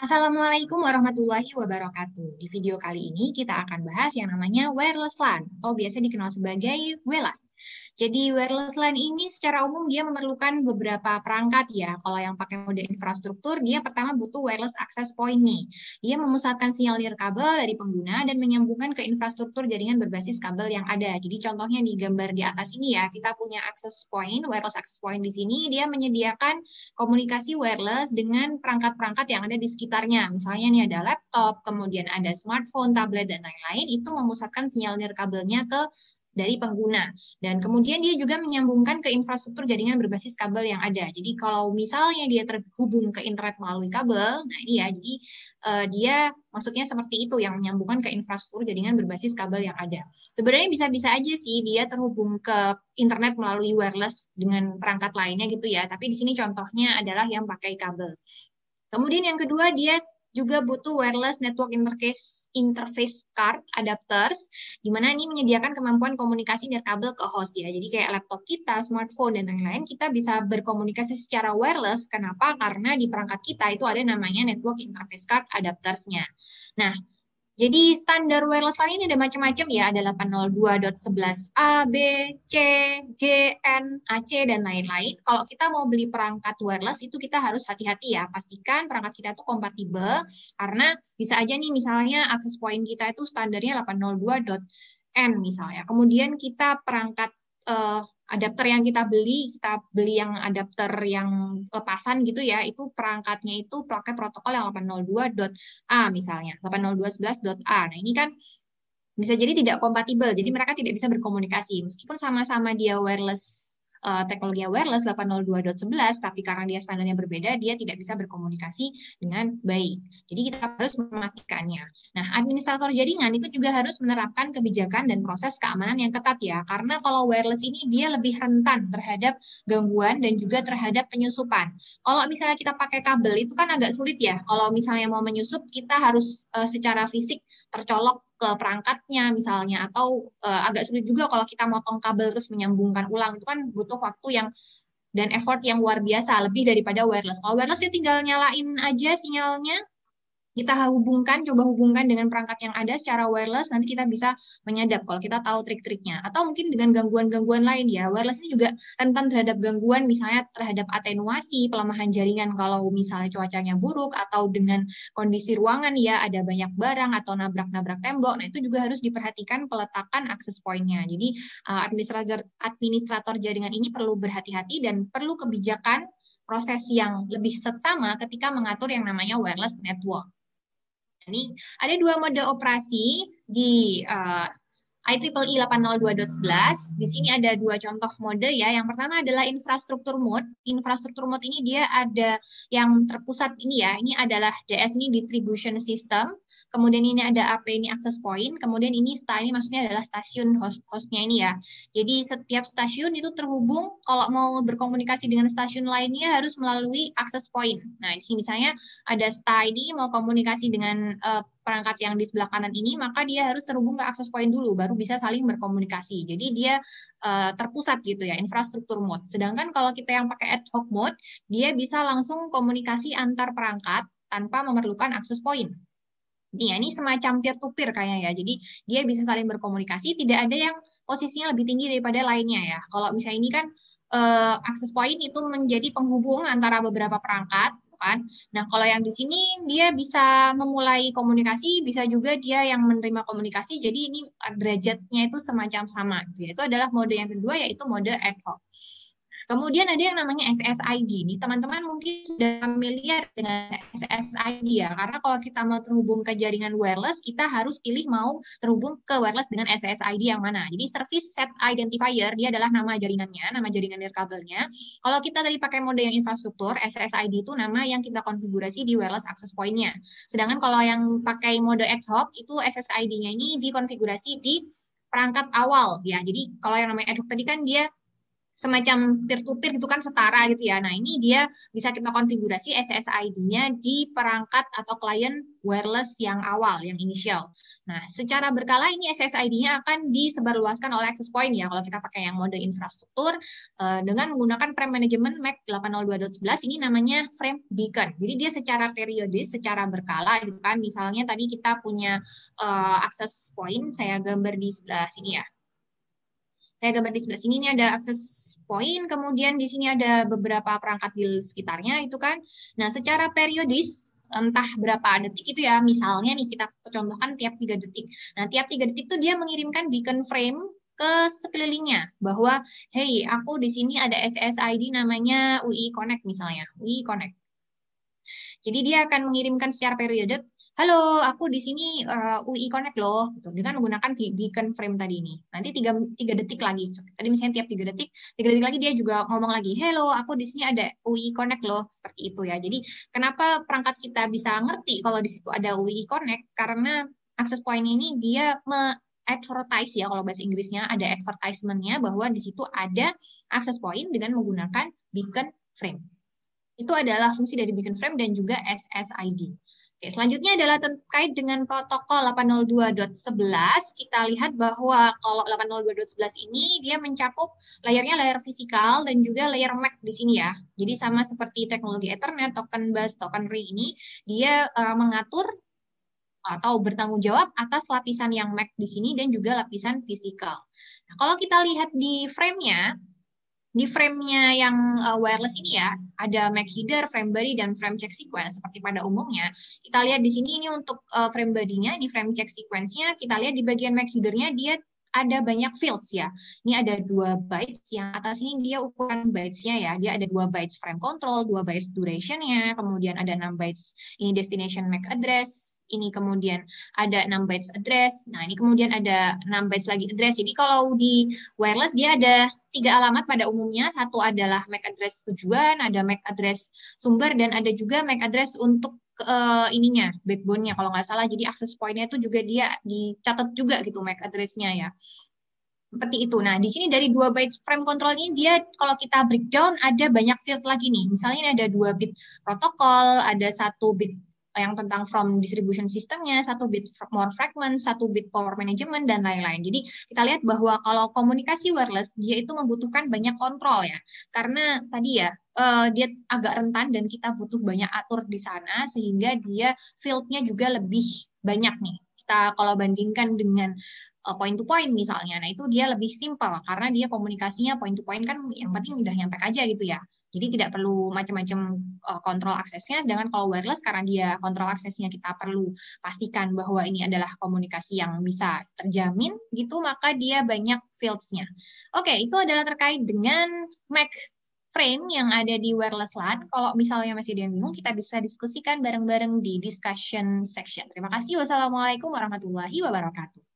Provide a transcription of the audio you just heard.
Assalamualaikum warahmatullahi wabarakatuh. Di video kali ini kita akan bahas yang namanya wireless LAN atau biasa dikenal sebagai WLAN. Jadi wireless LAN ini secara umum dia memerlukan beberapa perangkat ya. Kalau yang pakai mode infrastruktur, dia pertama butuh wireless access point nih. Dia memusatkan sinyal nirkabel dari pengguna dan menyambungkan ke infrastruktur jaringan berbasis kabel yang ada. Jadi contohnya di gambar di atas ini ya, kita punya access point, wireless access point di sini, dia menyediakan komunikasi wireless dengan perangkat-perangkat yang ada di sekitarnya. Misalnya nih ada laptop, kemudian ada smartphone, tablet, dan lain-lain, itu memusatkan sinyal nirkabelnya ke dari pengguna. Dan kemudian dia juga menyambungkan ke infrastruktur jaringan berbasis kabel yang ada. Jadi kalau misalnya dia terhubung ke internet melalui kabel, nah ini ya, jadi dia maksudnya seperti itu yang menyambungkan ke infrastruktur jaringan berbasis kabel yang ada. Sebenarnya bisa-bisa aja sih dia terhubung ke internet melalui wireless dengan perangkat lainnya gitu ya. Tapi di sini contohnya adalah yang pakai kabel. Kemudian yang kedua dia juga butuh wireless network interface card adapters, di mana ini menyediakan kemampuan komunikasi dari kabel ke host ya. Jadi kayak laptop kita, smartphone, dan lain-lain, kita bisa berkomunikasi secara wireless. Kenapa? Karena di perangkat kita itu ada namanya network interface card adaptersnya. Nah, jadi standar wireless LAN ini ada macam-macam ya, ada 802.11a, B, C, G, N, AC, dan lain-lain. Kalau kita mau beli perangkat wireless itu kita harus hati-hati ya, pastikan perangkat kita itu kompatibel, karena bisa aja nih misalnya access point kita itu standarnya 802.N misalnya. Kemudian kita perangkat eh, adapter yang kita beli yang adapter yang lepasan gitu ya, itu perangkatnya itu pakai protokol yang 802.A misalnya, 802.11.A. Nah, ini kan bisa jadi tidak kompatibel, jadi mereka tidak bisa berkomunikasi. Meskipun sama-sama dia wireless, teknologi wireless 802.11, tapi karena dia standarnya berbeda, dia tidak bisa berkomunikasi dengan baik. Jadi kita harus memastikannya. Nah, administrator jaringan itu juga harus menerapkan kebijakan dan proses keamanan yang ketat ya, karena kalau wireless ini dia lebih rentan terhadap gangguan dan juga terhadap penyusupan. Kalau misalnya kita pakai kabel itu kan agak sulit ya, kalau misalnya mau menyusup kita harus secara fisik tercolok ke perangkatnya misalnya, atau agak sulit juga kalau kita motong kabel terus menyambungkan ulang, itu kan butuh waktu yang dan effort yang luar biasa lebih daripada wireless. Kalau wireless ya tinggal nyalain aja sinyalnya, kita coba hubungkan dengan perangkat yang ada secara wireless, nanti kita bisa menyadap kalau kita tahu trik-triknya. Atau mungkin dengan gangguan-gangguan lain ya. Wireless ini juga rentan terhadap gangguan, misalnya terhadap atenuasi, pelemahan jaringan kalau misalnya cuacanya buruk, atau dengan kondisi ruangan ya, ada banyak barang atau nabrak-nabrak tembok. Nah, itu juga harus diperhatikan peletakan akses point-nya. Jadi, administrator jaringan ini perlu berhati-hati dan perlu kebijakan proses yang lebih seksama ketika mengatur yang namanya wireless network. Ini ada dua mode operasi di IEEE 802.11. Di sini ada dua contoh mode ya. Yang pertama adalah infrastruktur mode. Infrastruktur mode ini dia ada yang terpusat ini ya. Ini adalah DS ini distribution system. Kemudian ini ada AP ini access point. Kemudian ini STA ini maksudnya adalah stasiun hostnya ini ya. Jadi setiap stasiun itu terhubung, kalau mau berkomunikasi dengan stasiun lainnya harus melalui access point. Nah, di sini misalnya ada STA ini mau komunikasi dengan perangkat yang di sebelah kanan ini, maka dia harus terhubung ke akses point dulu, baru bisa saling berkomunikasi. Jadi dia terpusat gitu ya, infrastruktur mode. Sedangkan kalau kita yang pakai ad hoc mode, dia bisa langsung komunikasi antar perangkat tanpa memerlukan akses point. Ini semacam peer-to-peer kayaknya ya. Jadi dia bisa saling berkomunikasi, tidak ada yang posisinya lebih tinggi daripada lainnya ya. Kalau misalnya ini kan access point itu menjadi penghubung antara beberapa perangkat, gitu kan. Nah, kalau yang di sini dia bisa memulai komunikasi, bisa juga dia yang menerima komunikasi. Jadi ini derajatnya itu semacam sama. Gitu ya. Itu adalah mode yang kedua, yaitu mode ad hoc. Kemudian ada yang namanya SSID. Nih, teman-teman mungkin sudah familiar dengan SSID ya, karena kalau kita mau terhubung ke jaringan wireless, kita harus pilih mau terhubung ke wireless dengan SSID yang mana. Jadi Service Set Identifier, dia adalah nama jaringannya, nama jaringan nirkabelnya. Kalau kita tadi pakai mode yang infrastruktur, SSID itu nama yang kita konfigurasi di wireless access point-nya. Sedangkan kalau yang pakai mode ad hoc, itu SSID-nya ini dikonfigurasi di perangkat awal ya. Jadi kalau yang namanya ad hoc tadi kan dia semacam peer-to-peer gitu kan, setara gitu ya. Nah, ini dia bisa kita konfigurasi SSID-nya di perangkat atau klien wireless yang awal, yang inisial. Nah, secara berkala ini SSID-nya akan disebarluaskan oleh access point ya, kalau kita pakai yang mode infrastruktur, dengan menggunakan frame management MAC 802.11, ini namanya frame beacon. Jadi dia secara periodis, secara berkala gitu kan. Misalnya tadi kita punya access point, saya gambar di sebelah sini ya. Saya gambar di sebelah sini, ini ada access point, kemudian di sini ada beberapa perangkat di sekitarnya itu kan. Nah, secara periodis, entah berapa detik itu ya, misalnya nih kita contohkan tiap 3 detik. Nah, tiap 3 detik itu dia mengirimkan beacon frame ke sekelilingnya, bahwa, hey, aku di sini ada SSID namanya UI Connect misalnya, UI Connect. Jadi dia akan mengirimkan secara periode, halo, aku di sini UI Connect loh, gitu, dengan menggunakan beacon frame tadi ini. Nanti 3 detik lagi, tadi misalnya tiap 3 detik lagi dia juga ngomong lagi, hello, aku di sini ada UI Connect loh, seperti itu ya. Jadi kenapa perangkat kita bisa ngerti kalau di situ ada UI Connect? Karena access point ini dia advertise ya, kalau bahasa Inggrisnya ada advertisement-nya bahwa di situ ada access point dengan menggunakan beacon frame. Itu adalah fungsi dari beacon frame dan juga SSID. Oke, selanjutnya adalah terkait dengan protokol 802.11. Kita lihat bahwa kalau 802.11 ini dia mencakup layernya layer fisikal dan juga layer MAC di sini ya. Jadi sama seperti teknologi Ethernet, token bus, token ring ini, dia mengatur atau bertanggung jawab atas lapisan yang MAC di sini dan juga lapisan fisikal. Nah, kalau kita lihat di frame-nya, yang wireless ini ya, ada MAC header, frame body, dan frame check sequence seperti pada umumnya. Kita lihat di sini ini untuk frame body-nya, di frame check sequence-nya, kita lihat di bagian MAC header-nya dia ada banyak fields ya. Ini ada 2 bytes, yang atas ini dia ukuran bytes-nya ya. Dia ada 2 bytes frame control, 2 bytes duration-nya, kemudian ada 6 bytes ini destination MAC address, ini kemudian ada 6 bytes address, nah ini kemudian ada 6 bytes lagi address. Jadi kalau di wireless dia ada 3 alamat pada umumnya, satu adalah MAC address tujuan, ada MAC address sumber, dan ada juga MAC address untuk ininya, backbone-nya kalau nggak salah. Jadi access point-nya itu juga dia dicatat juga gitu MAC address-nya ya. Seperti itu. Nah, di sini dari 2 bytes frame control ini dia kalau kita breakdown ada banyak field lagi nih. Misalnya ini ada 2 bit protokol, ada 1 bit yang tentang from distribution systemnya, 1 bit more fragment, 1 bit power management, dan lain-lain. Jadi kita lihat bahwa kalau komunikasi wireless, dia itu membutuhkan banyak kontrol ya. Karena tadi ya, dia agak rentan dan kita butuh banyak atur di sana, sehingga dia field-nya juga lebih banyak nih. Kita kalau bandingkan dengan point to point misalnya, nah itu dia lebih simpel karena dia komunikasinya point to point kan, yang penting udah nyampe aja gitu ya. Jadi tidak perlu macam-macam kontrol aksesnya, sedangkan kalau wireless karena dia kontrol aksesnya kita perlu pastikan bahwa ini adalah komunikasi yang bisa terjamin gitu, maka dia banyak fields-nya. Oke, itu adalah terkait dengan MAC frame yang ada di wireless LAN. Kalau misalnya masih ada yang bingung, kita bisa diskusikan bareng-bareng di discussion section. Terima kasih. Wassalamualaikum warahmatullahi wabarakatuh.